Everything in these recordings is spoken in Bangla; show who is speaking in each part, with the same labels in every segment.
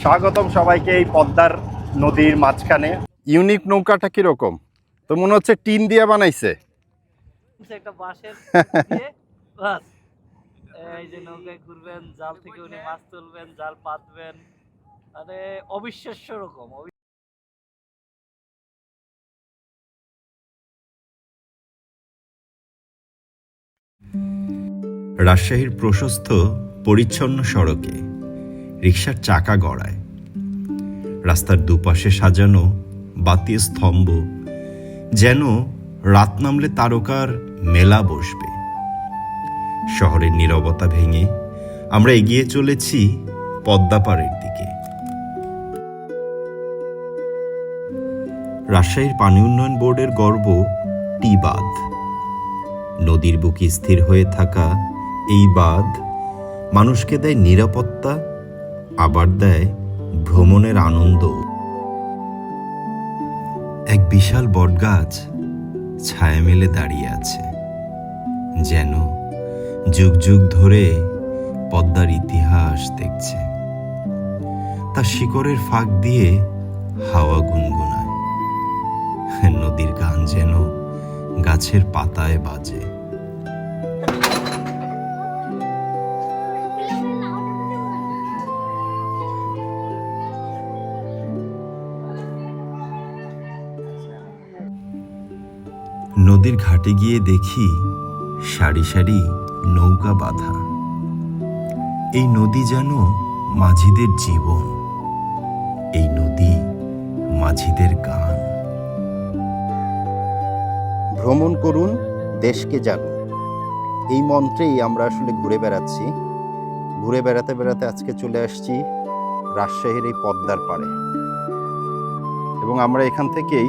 Speaker 1: স্বাগতম সবাইকে এই পদ্মার নদীর মাঝখানে। ইউনিক নৌকাটা কিরকম? তো মনে হচ্ছে টিন দিয়ে বানাইছে।
Speaker 2: একটা বাঁশের দিয়ে বাস এই যে নৌকায় ঘুরবেন, জাল থেকে উনি মাছ তুলবেন, জাল পাতবেন, মানে অবিশ্বাস্য রকম।
Speaker 3: রাজশাহীর প্রশস্ত পরিচ্ছন্ন সড়কে রিকশার চাকা গড়ায়, রাস্তার দুপাশে সাজানো বাতি স্তম্ভ যেন রাত নামলে তারকার মেলা বসবে। শহরের নীরবতা ভেঙে আমরা এগিয়ে চলেছি পদ্মাপাড়ের দিকে। রাজশাহীর পানি উন্নয়ন বোর্ডের গর্ব টি বাঁধ। নদীর বুকে স্থির হয়ে থাকা এই বাঁধ মানুষকে দেয় নিরাপত্তা, আবার দেয় ভ্রমণের আনন্দ। এক বিশাল বটগাছ ছায়া মেলে দাঁড়িয়ে আছে, যেন যুগ যুগ ধরে পদ্মার ইতিহাস দেখছে। তার শিকড়ের ফাঁক দিয়ে হাওয়া গুনগুনায়, নদীর গান যেন গাছের পাতায় বাজে। নদীর ঘাটে গিয়ে দেখি সারি সারি নৌকা বাঁধা। এই নদী যেন মাঝিদের জীবন, এই নদী মাঝিদের গান।
Speaker 1: ভ্রমণ করুন, দেশকে জানুন, এই মন্ত্রেই আমরা আসলে ঘুরে বেড়াচ্ছি। ঘুরে বেড়াতে বেড়াতে আজকে চলে আসছি রাজশাহীর এই পদ্মার পাড়ে, এবং আমরা এখান থেকেই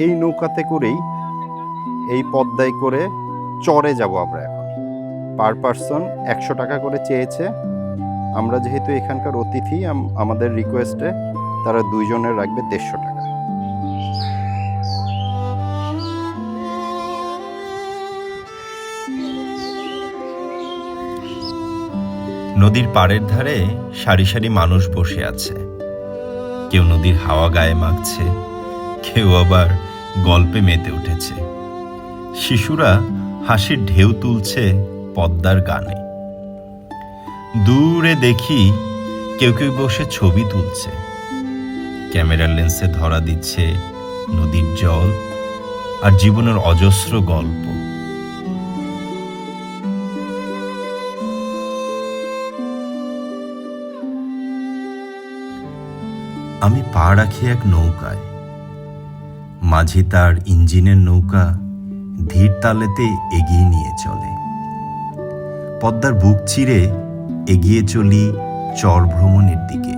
Speaker 1: এই নৌকাতে করেই এই পদ্মায় করে চরে যাব। আমরা এখন পার পারসন 100 টাকা করে চেয়েছে। আমরা যেহেতু এখানকার অতিথি, আমাদের রিকোয়েস্টে তারা 2 জনের রাখবে 150 টাকা।
Speaker 3: নদীর পাড়ের ধারে সারি সারি মানুষ বসে আছে। কেউ নদীর হাওয়া গায়ে মাখছে, কেউ আবার গল্পে মেতে উঠেছে। শিশুরা হাসির ঢেউ তুলছে পদ্মার গানে। দূরে দেখি কেউ কেউ বসে ছবি তুলছে, ক্যামেরার লেন্সে ধরা দিচ্ছে নদীর জল আর জীবনের অজস্র গল্প। আমি পা রাখি এক নৌকায়, মাঝি তার ইঞ্জিনের নৌকা ধীর তালেতে এগিয়ে নিয়ে চলে। পদ্মার বুক চিরে এগিয়ে চলি চর ভ্রমণের দিকে।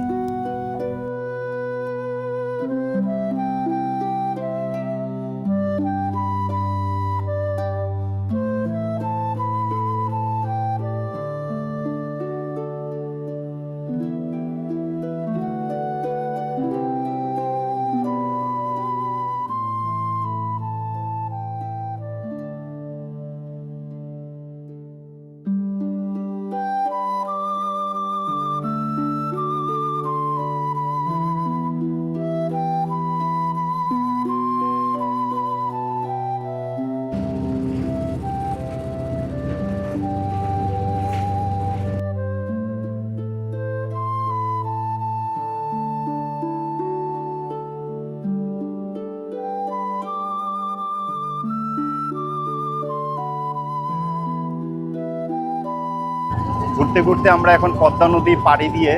Speaker 1: ঘুরতে ঘুরতে আমরা এখন পদ্মা নদী পাড়ি দিয়ে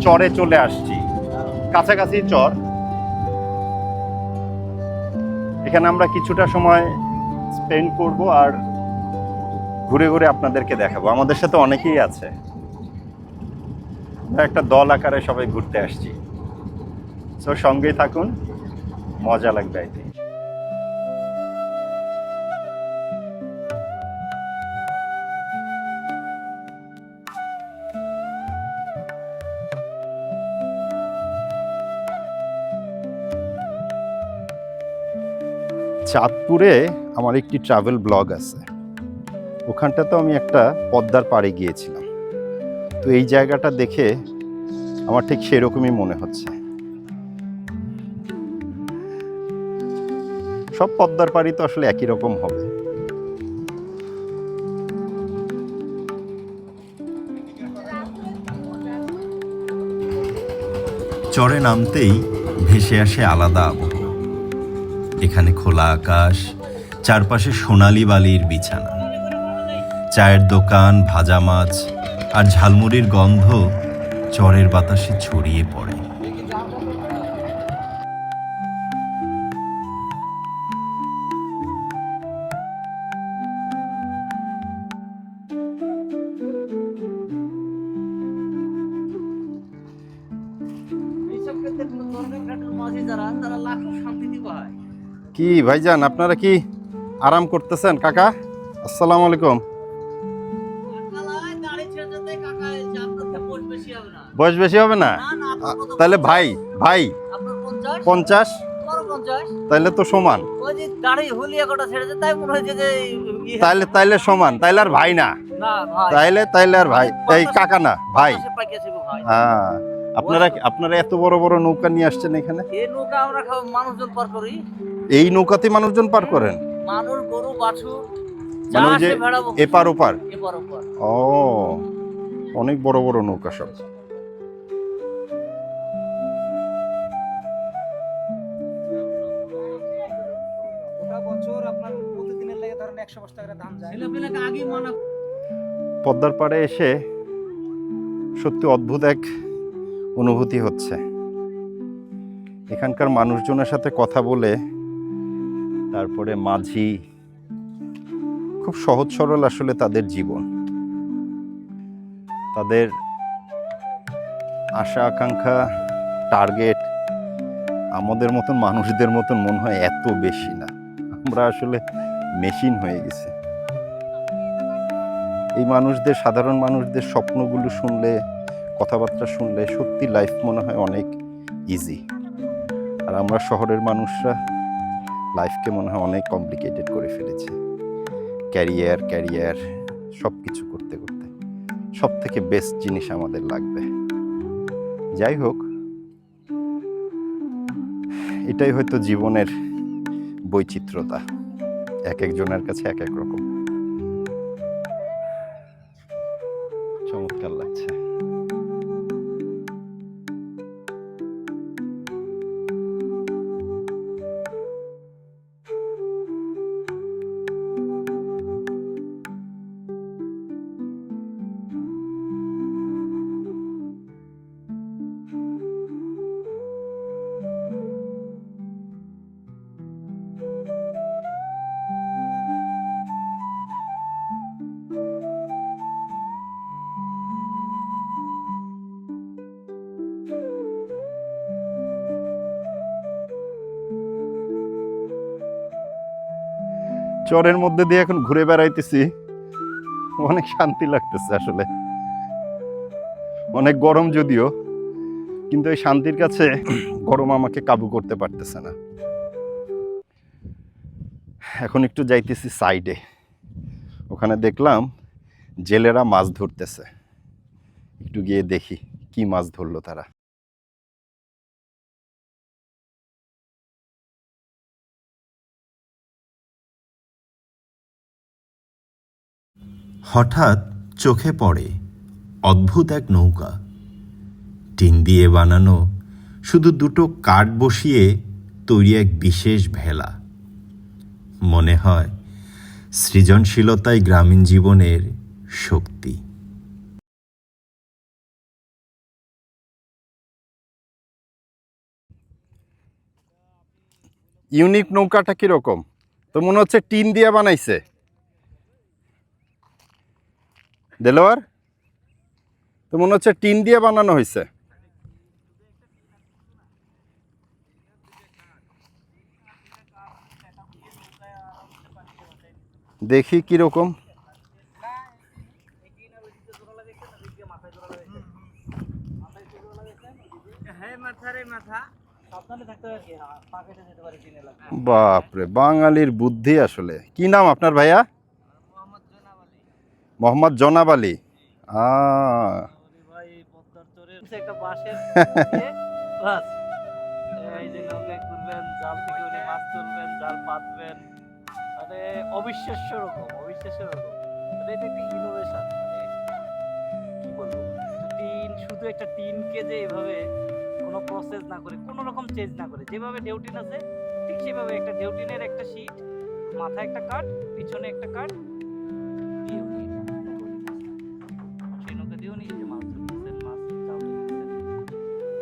Speaker 1: চরে চলে আসছি। কাছাকাছি চর। এখানে আমরা কিছুটা সময় স্পেন্ড করব আর ঘুরে ঘুরে আপনাদেরকে দেখাবো। আমাদের সাথে অনেকেই আছে, আমরা একটা দল আকারে সবাই ঘুরতে আসছি। তো সঙ্গেই থাকুন, মজা লাগবে। আই থিঙ্ক চাঁদপুরে আমার একটি ট্রাভেল ব্লগ আছে, ওখানটাতে আমি একটা পদ্মার পাড়ে গিয়েছিলাম। তো এই জায়গাটা দেখে আমার ঠিক সেরকমই মনে হচ্ছে। সব পদ্মার পাড়ি তো আসলে একই রকম হবে।
Speaker 3: চরে নামতেই ভেসে আসে আলাদা আবহ। এখানে খোলা আকাশ, চারপাশে সোনালি বালির বিছানা, চায়ের দোকান, ভাজা মাছ আর ঝালমুড়ির গন্ধ চরের বাতাসে ছড়িয়ে পড়ে।
Speaker 2: এইসব ক্ষেত্রে তরকারি ঘাটের মাঝি যারা, তারা লাখো শান্তি পায়।
Speaker 1: কি ভাইজান, আপনারা কি আরাম করতেছেন? কাকা আসসালামু আলাইকুম।
Speaker 2: কাকালায় দাড়ি ছেড়ে যেতে কাকা এই যে আপনার থেকে বয়স বেশি হবে না।
Speaker 1: বয়স বেশি হবে না?
Speaker 2: না, না, আপনার কত
Speaker 1: তাহলে
Speaker 2: বয়স?
Speaker 1: ভাই ভাই
Speaker 2: আপনার 50?
Speaker 1: 50,
Speaker 2: তোমারও 50?
Speaker 1: তাইলে তো সমান।
Speaker 2: ওই যে দাড়ি হুলিয়া কটা ছেড়ে যায়, তাই মনে হয়েছে যে ইয়ে-
Speaker 1: তাইলে সমান, তাইলে আর ভাই না।
Speaker 2: না ভাই,
Speaker 1: তাইলে আর ভাই, এই কাকা না ভাই।
Speaker 2: বাতাসে পাকিয়েছে গো ভাই।
Speaker 1: হ্যাঁ, আপনারা এত বড় বড় নৌকা নিয়ে আসছেন এখানে?
Speaker 2: এই নৌকা আমরা মানুষজন পার করি।
Speaker 1: এই নৌকাতে মানুষজন পার করেন?
Speaker 2: মানুষ, গরু, বাছুর, যা
Speaker 1: মানে ওই যে
Speaker 2: আসে ভেড়া বকরি,
Speaker 1: এপার ওপার?
Speaker 2: এপার ওপার।
Speaker 1: ও, অনেক বড় বড় নৌকা সব।
Speaker 4: গোটা বছর আপনার প্রতিদিনের লাগে ধরেন 100 বস্তা করে ধান যায়।
Speaker 2: ছেলেপেলেকে আগেই মানা।
Speaker 1: পদ্মার পাড়ে এসে সত্যি অদ্ভুত এক অনুভূতি হচ্ছে। এখানকার মানুষজনের সাথে কথা বলে, তারপরে মাঝি, খুব সহজ সরল আসলে তাদের জীবন, তাদের আশা আকাঙ্ক্ষা, টার্গেট আমাদের মতন মানুষদের মতন মনে হয় এত বেশি না। আমরা আসলে মেশিন হয়ে গেছি। এই মানুষদের, সাধারণ মানুষদের স্বপ্নগুলো শুনলে, কথাবার্তা শুনলে সত্যি লাইফ মনে হয় অনেক ইজি। আর আমরা শহরের মানুষরা লাইফকে মনে হয় অনেক কমপ্লিকেটেড করে ফেলেছি। ক্যারিয়ার সব কিছু করতে করতে সব থেকে বেস্ট জিনিস আমাদের লাগবে। যাই হোক, এটাই হয়তো জীবনের বৈচিত্র্যতা, এক একজনের কাছে এক এক রকম। চমৎকার লাগছে। চরের মধ্যে দিয়ে এখন ঘুরে বেড়াইতেছি, অনেক শান্তি লাগতেছে আসলে। অনেক গরম যদিও, কিন্তু এই শান্তির কাছে গরম আমাকে কাবু করতে পারতেছে না। এখন একটু যাইতেছি সাইডে, ওখানে দেখলাম জেলেরা মাছ ধরতেছে। একটু গিয়ে দেখি কি মাছ ধরলো তারা।
Speaker 3: হঠাৎ চোখে পড়ে অদ্ভুত এক নৌকা, টিন দিয়ে বানানো, শুধু দুটো কাঠ বসিয়ে তৈরি এক বিশেষ ভেলা। মনে হয় সৃজনশীলতাই গ্রামীণ জীবনের শক্তি।
Speaker 1: ইউনিক নৌকাটা কিরকম? তো মনে হচ্ছে টিন দিয়ে বানাইছে। দেলোয়ার, তো মনে হচ্ছে টিন দিয়ে বানানো হয়েছে। দেখি কিরকম।
Speaker 2: হ্যাঁ, মাথারে মাথা সাবধানে থাকতে হবে, কি পা কেটে যেতে পারে টিনের লাগা।
Speaker 1: বাপরে, বাঙালির বুদ্ধি আসলে। কি নাম আপনার ভাইয়া?
Speaker 2: মোহাম্মদ জনাব আলী।
Speaker 1: মোহাম্মদ জনাব আলী।
Speaker 2: ওরে ভাই, পদ্মার চরের একটা বাঁশের দিয়ে বাস এই যে নৌকায় ঘুরবেন, জাল থেকে উনি মাছ তুলবেন, জাল পাতবেন, মানে অবিশ্বাস্য রকম, অবিশ্বাস্য রকম। মানে এটা একটা ইনোভেশন, মানে কি বলবো, শুধু একটা টিনকে যে এভাবে কোনো প্রসেস না করে, কোনো রকম চেঞ্জ না করে, যেভাবে ডেউটিন আছে ঠিক সেভাবে একটা ডেউটিনের একটা শীট, মাথায় একটা কাঠ, পিছনে একটা কাঠ দিয়ে উনি এটা নৌকা দিতেছেন। সেই নৌকা দিয়ে উনি এই যে মাছ ধরতেছেন, মাছ জাল দিতেছেন,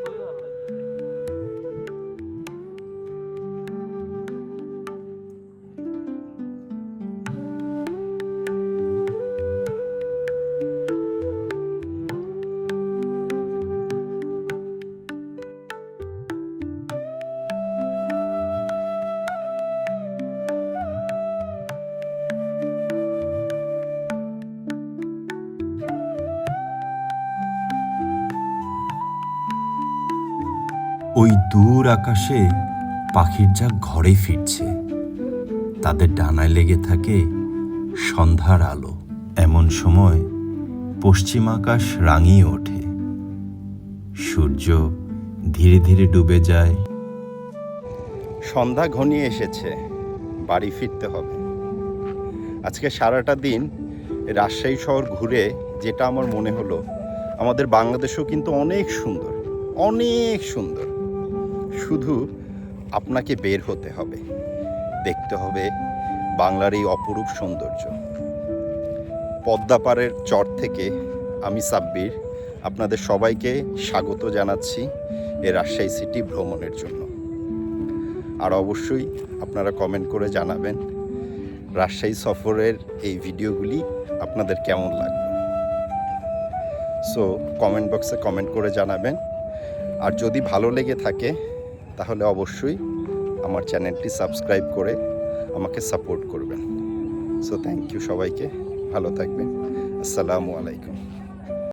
Speaker 2: খুবই ভালো লাগতেছে।
Speaker 3: ওই দূর আকাশে পাখির ঝাঁক ঘরে ফিরছে, তাদের ডানায় লেগে থাকে সন্ধ্যার আলো। এমন সময় পশ্চিম আকাশ রাঙিয়ে ওঠে, সূর্য ধীরে ধীরে ডুবে যায়।
Speaker 1: সন্ধ্যা ঘনিয়ে এসেছে, বাড়ি ফিরতে হবে। আজকে সারাটা দিন রাজশাহী শহর ঘুরে যেটা আমার মনে হলো, আমাদের বাংলাদেশও কিন্তু অনেক সুন্দর, অনেক সুন্দর। শুধু আপনাকে বের হতে হবে, দেখতে হবে বাংলার এই অপরূপ সৌন্দর্য। পদ্মাপাড়ের চর থেকে আমি সাব্বির আপনাদের সবাইকে স্বাগত জানাচ্ছি এই রাজশাহী সিটি ভ্রমণের জন্য। আর অবশ্যই আপনারা কমেন্ট করে জানাবেন রাজশাহী সফরের এই ভিডিওগুলি আপনাদের কেমন লাগবে। সো কমেন্ট বক্সে কমেন্ট করে জানাবেন। আর যদি ভালো লেগে থাকে তাহলে অবশ্যই আমার চ্যানেলটি সাবস্ক্রাইব করে আমাকে সাপোর্ট করবেন। সো থ্যাংক ইউ সবাইকে, ভালো থাকবেন। আসসালামু আলাইকুম।